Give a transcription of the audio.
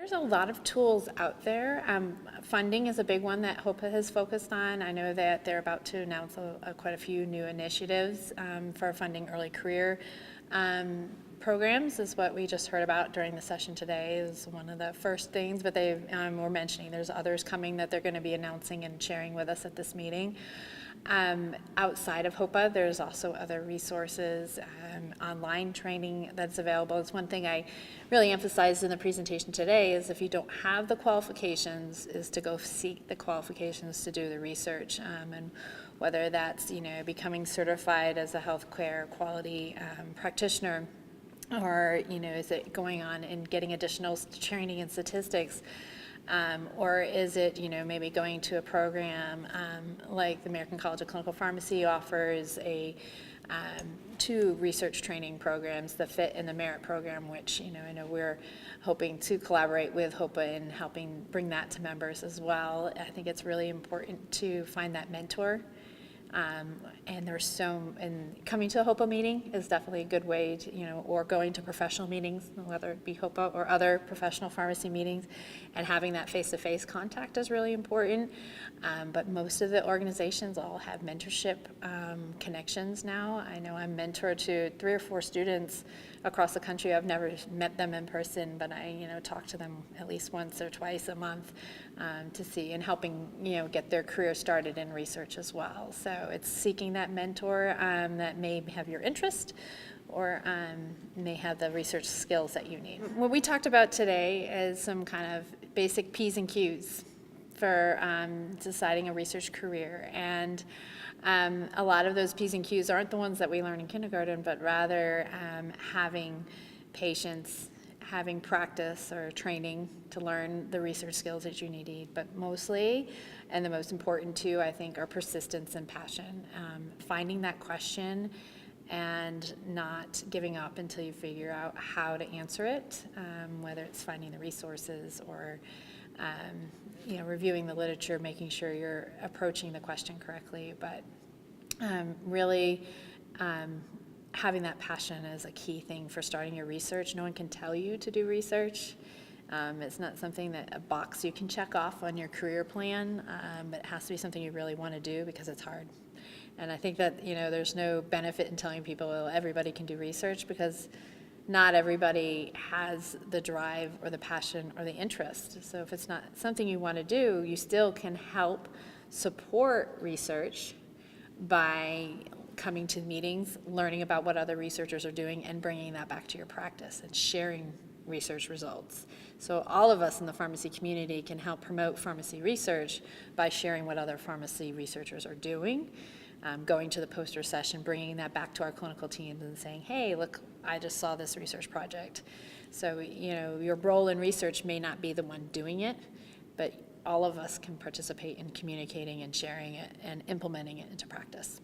There's a lot of tools out there. Funding is a big one that HOPA has focused on. I know that they're about to announce quite a few new initiatives for funding early career programs, is what we just heard about during the session today, is one of the first things, but they were mentioning there's others coming that they're going to be announcing and sharing with us at this meeting. Outside of HOPA, there's also other resources, online training that's available. It's one thing I really emphasized in the presentation today, is if you don't have the qualifications, is to go seek the qualifications to do the research, and whether that's, becoming certified as a healthcare quality practitioner, or, is it going on and getting additional training in statistics, or is it, maybe going to a program like the American College of Clinical Pharmacy offers two research training programs, the FIT and the Merit program, which, I know we're hoping to collaborate with HOPA in helping bring that to members as well. I think it's really important to find that mentor. And coming to a HOPA meeting is definitely a good way to, or going to professional meetings, whether it be HOPA or other professional pharmacy meetings, and having that face-to-face contact is really important. But most of the organizations all have mentorship connections now. I know I'm mentor to 3 or 4 students across the country. I've never met them in person, but I, talk to them at least once or twice a month to see, and helping, get their career started in research as well. So it's seeking that mentor that may have your interest, or may have the research skills that you need. What we talked about today is some kind of basic P's and Q's for deciding a research career. And a lot of those P's and Q's aren't the ones that we learn in kindergarten, but rather having patience, having practice or training to learn the research skills that you need. But mostly, and the most important too, I think, are persistence and passion. Finding that question and not giving up until you figure out how to answer it, whether it's finding the resources or reviewing the literature, making sure you're approaching the question correctly. But really having that passion is a key thing for starting your research. No one can tell you to do research. It's not something that a box you can check off on your career plan, but it has to be something you really want to do, because it's hard. And I think that, there's no benefit in telling people, well, everybody can do research, because not everybody has the drive or the passion or the interest. So if it's not something you want to do, you still can help support research by coming to meetings, learning about what other researchers are doing, and bringing that back to your practice and sharing research results. So all of us in the pharmacy community can help promote pharmacy research by sharing what other pharmacy researchers are doing, going to the poster session, bringing that back to our clinical teams and saying, hey, look, I just saw this research project. So, your role in research may not be the one doing it, but all of us can participate in communicating and sharing it and implementing it into practice.